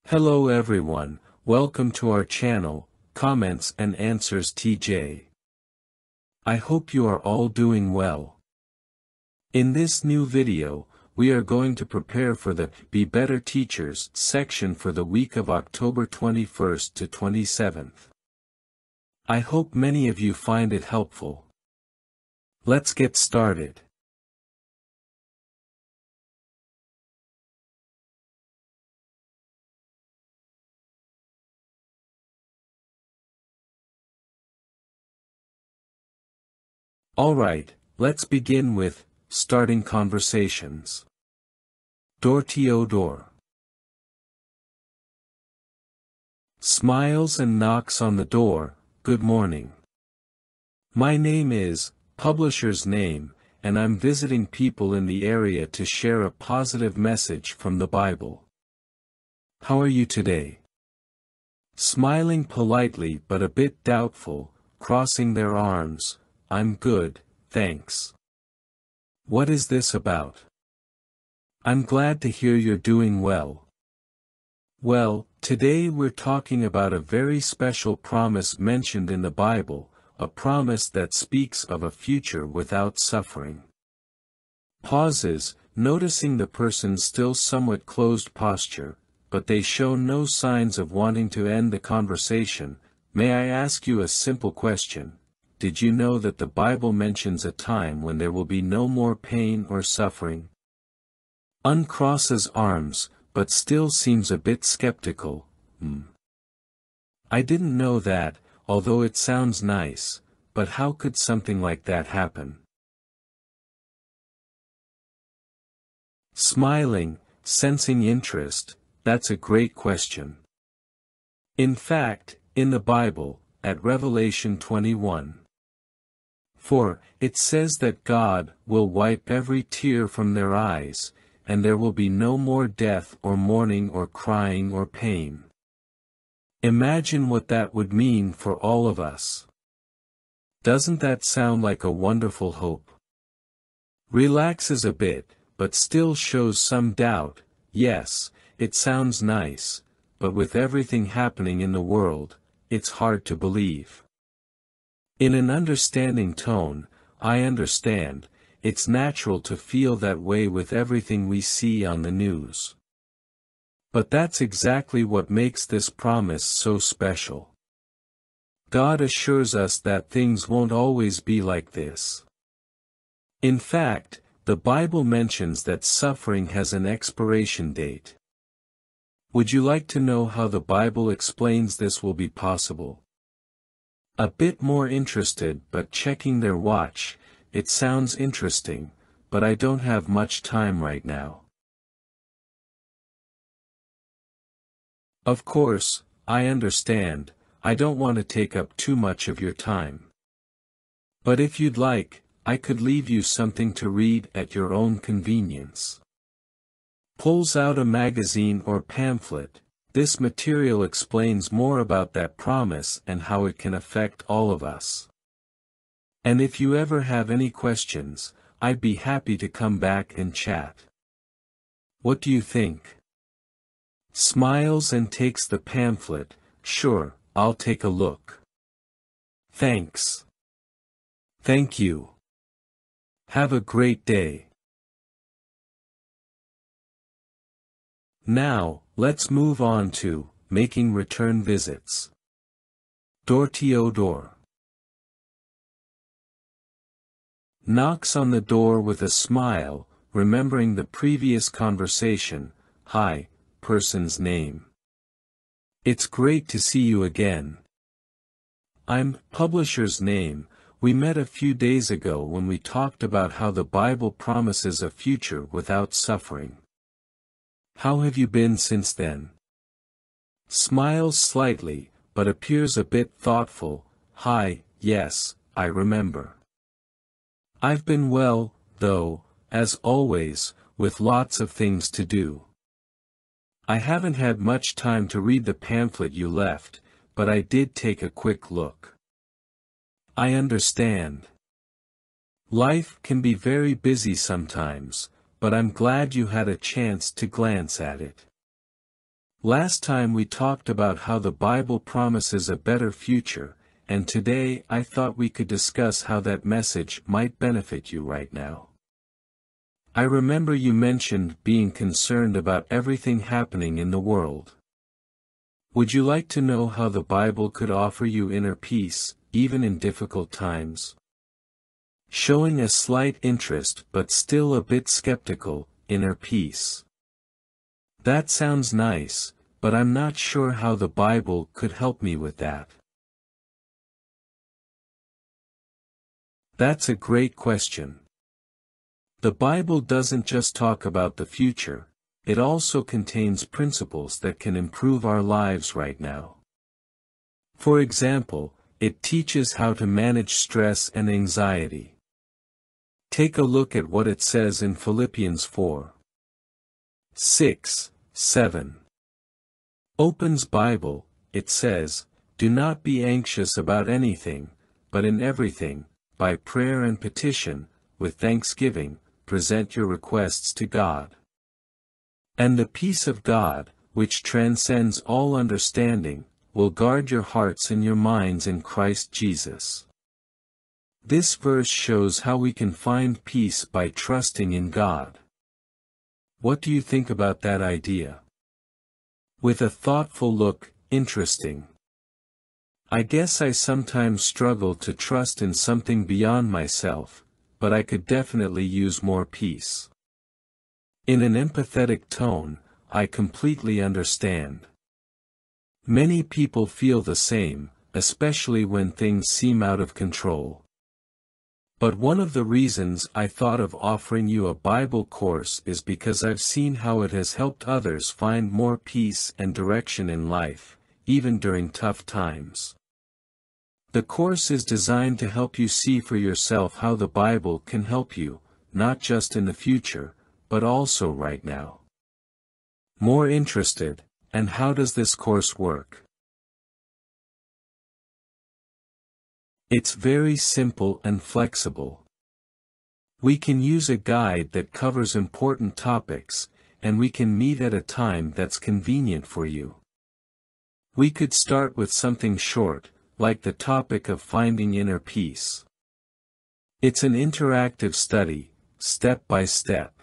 Hello everyone, welcome to our channel, Comments and Answers TJ. I hope you are all doing well. In this new video, we are going to prepare for the Be Better Teachers section for the week of October 21st to 27th. I hope many of you find it helpful. Let's get started. Alright, let's begin with starting conversations. Door to door. Smiles and knocks on the door. Good morning. My name is, publisher's name, and I'm visiting people in the area to share a positive message from the Bible. How are you today? Smiling politely but a bit doubtful, crossing their arms. I'm good, thanks. What is this about? I'm glad to hear you're doing well. Well, today we're talking about a very special promise mentioned in the Bible, a promise that speaks of a future without suffering. Pauses, noticing the person's still somewhat closed posture, but they show no signs of wanting to end the conversation. May I ask you a simple question? Did you know that the Bible mentions a time when there will be no more pain or suffering? Uncrosses arms, but still seems a bit skeptical. I didn't know that, although it sounds nice, but how could something like that happen? Smiling, sensing interest, that's a great question. In fact, in the Bible, at Revelation 21:4, it says that God will wipe every tear from their eyes, and there will be no more death or mourning or crying or pain. Imagine what that would mean for all of us. Doesn't that sound like a wonderful hope? Relaxes a bit, but still shows some doubt. Yes, it sounds nice, but with everything happening in the world, it's hard to believe. In an understanding tone, I understand, it's natural to feel that way with everything we see on the news. But that's exactly what makes this promise so special. God assures us that things won't always be like this. In fact, the Bible mentions that suffering has an expiration date. Would you like to know how the Bible explains this will be possible? A bit more interested but checking their watch. It sounds interesting, but I don't have much time right now. Of course, I understand, I don't want to take up too much of your time. But if you'd like, I could leave you something to read at your own convenience. Pulls out a magazine or pamphlet. This material explains more about that promise and how it can affect all of us. And if you ever have any questions, I'd be happy to come back and chat. What do you think? Smiles and takes the pamphlet. Sure, I'll take a look. Thanks. Thank you. Have a great day. Now, let's move on to making return visits. Door to door. Knocks on the door with a smile, remembering the previous conversation. Hi, person's name. It's great to see you again. I'm publisher's name. We met a few days ago when we talked about how the Bible promises a future without suffering. How have you been since then? Smiles slightly, but appears a bit thoughtful. Hi, yes, I remember. I've been well, though, as always, with lots of things to do. I haven't had much time to read the pamphlet you left, but I did take a quick look. I understand. Life can be very busy sometimes, but I'm glad you had a chance to glance at it. Last time we talked about how the Bible promises a better future, and today I thought we could discuss how that message might benefit you right now. I remember you mentioned being concerned about everything happening in the world. Would you like to know how the Bible could offer you inner peace, even in difficult times? Showing a slight interest but still a bit skeptical, inner peace. That sounds nice, but I'm not sure how the Bible could help me with that. That's a great question. The Bible doesn't just talk about the future, it also contains principles that can improve our lives right now. For example, it teaches how to manage stress and anxiety. Take a look at what it says in Philippians 4:6-7. Open's Bible, it says, "Do not be anxious about anything, but in everything, by prayer and petition, with thanksgiving, present your requests to God. And the peace of God, which transcends all understanding, will guard your hearts and your minds in Christ Jesus." This verse shows how we can find peace by trusting in God. What do you think about that idea? With a thoughtful look, interesting. I guess I sometimes struggle to trust in something beyond myself, but I could definitely use more peace. In an empathetic tone, I completely understand. Many people feel the same, especially when things seem out of control. But one of the reasons I thought of offering you a Bible course is because I've seen how it has helped others find more peace and direction in life, even during tough times. The course is designed to help you see for yourself how the Bible can help you, not just in the future, but also right now. More interested, and how does this course work? It's very simple and flexible. We can use a guide that covers important topics, and we can meet at a time that's convenient for you. We could start with something short, like the topic of finding inner peace. It's an interactive study, step by step.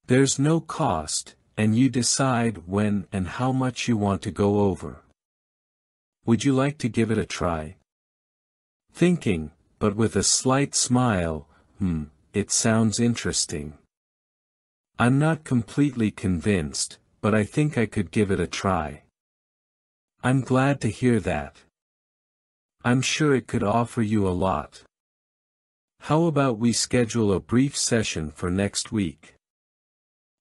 There's no cost, and you decide when and how much you want to go over. Would you like to give it a try? Thinking, but with a slight smile, it sounds interesting. I'm not completely convinced, but I think I could give it a try. I'm glad to hear that. I'm sure it could offer you a lot. How about we schedule a brief session for next week?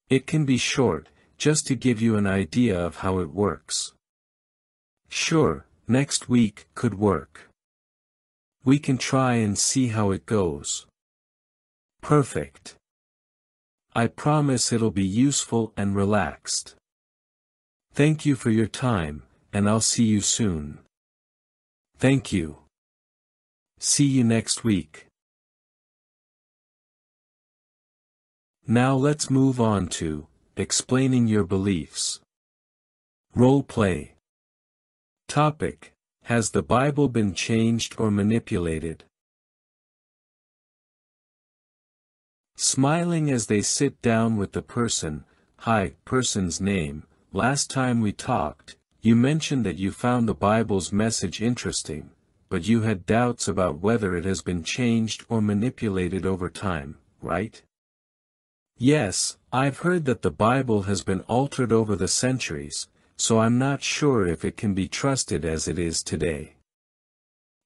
It can be short, just to give you an idea of how it works. Sure, next week could work. We can try and see how it goes. Perfect. I promise it'll be useful and relaxed. Thank you for your time, and I'll see you soon. Thank you. See you next week. Now let's move on to explaining your beliefs. Role play. Topic: Has the Bible been changed or manipulated? Smiling as they sit down with the person. Hi, person's name. Last time we talked, you mentioned that you found the Bible's message interesting, but you had doubts about whether it has been changed or manipulated over time, right? Yes, I've heard that the Bible has been altered over the centuries, so I'm not sure if it can be trusted as it is today.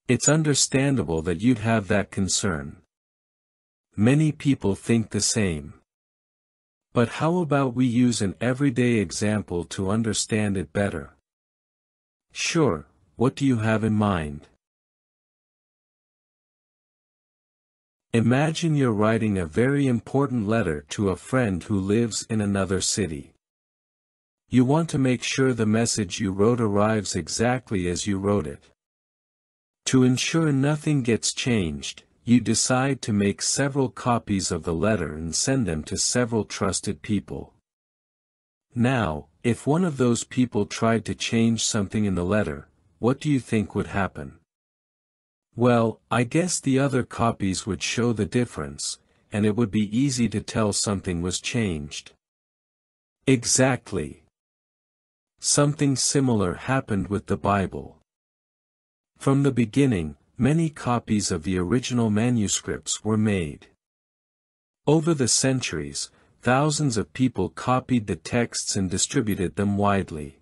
It's understandable that you'd have that concern. Many people think the same. But how about we use an everyday example to understand it better? Sure, what do you have in mind? Imagine you're writing a very important letter to a friend who lives in another city. You want to make sure the message you wrote arrives exactly as you wrote it. To ensure nothing gets changed, you decide to make several copies of the letter and send them to several trusted people. Now, If one of those people tried to change something in the letter, what do you think would happen? Well, I guess the other copies would show the difference, and it would be easy to tell something was changed. Exactly. Something similar happened with the Bible. From the beginning, many copies of the original manuscripts were made. Over the centuries, thousands of people copied the texts and distributed them widely.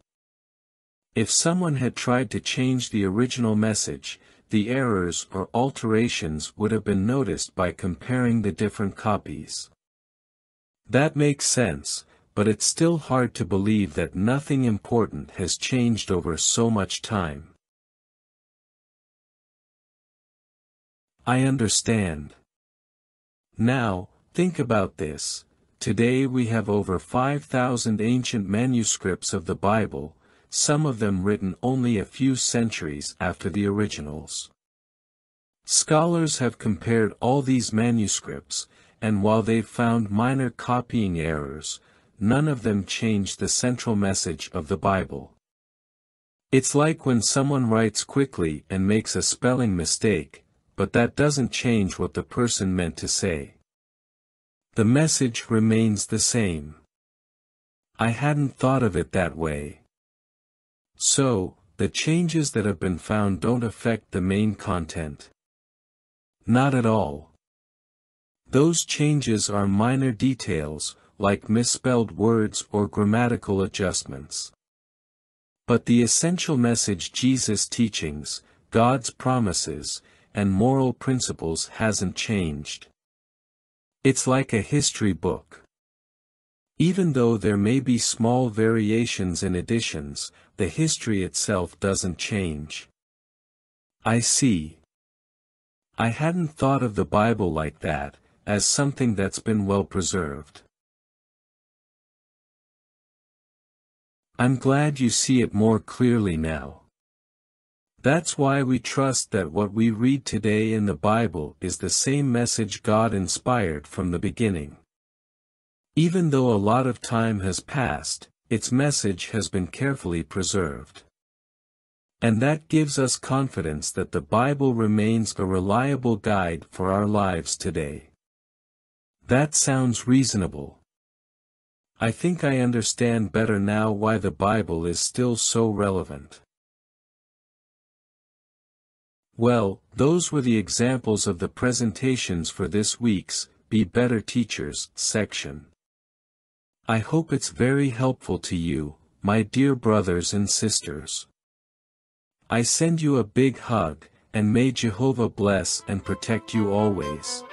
If someone had tried to change the original message, the errors or alterations would have been noticed by comparing the different copies. That makes sense, but it's still hard to believe that nothing important has changed over so much time. I understand. Now, think about this. Today we have over 5,000 ancient manuscripts of the Bible, some of them written only a few centuries after the originals. Scholars have compared all these manuscripts, and while they've found minor copying errors, none of them changed the central message of the Bible. It's like when someone writes quickly and makes a spelling mistake, but that doesn't change what the person meant to say. The message remains the same. I hadn't thought of it that way. So, the changes that have been found don't affect the main content. Not at all. Those changes are minor details, like misspelled words or grammatical adjustments. But the essential message, Jesus' teachings, God's promises, and moral principles hasn't changed. It's like a history book. Even though there may be small variations and additions, the history itself doesn't change. I see. I hadn't thought of the Bible like that, as something that's been well preserved. I'm glad you see it more clearly now. That's why we trust that what we read today in the Bible is the same message God inspired from the beginning. Even though a lot of time has passed, its message has been carefully preserved. And that gives us confidence that the Bible remains a reliable guide for our lives today. That sounds reasonable. I think I understand better now why the Bible is still so relevant. Well, those were the examples of the presentations for this week's Be Better Teachers section. I hope it's very helpful to you, my dear brothers and sisters. I send you a big hug, and may Jehovah bless and protect you always.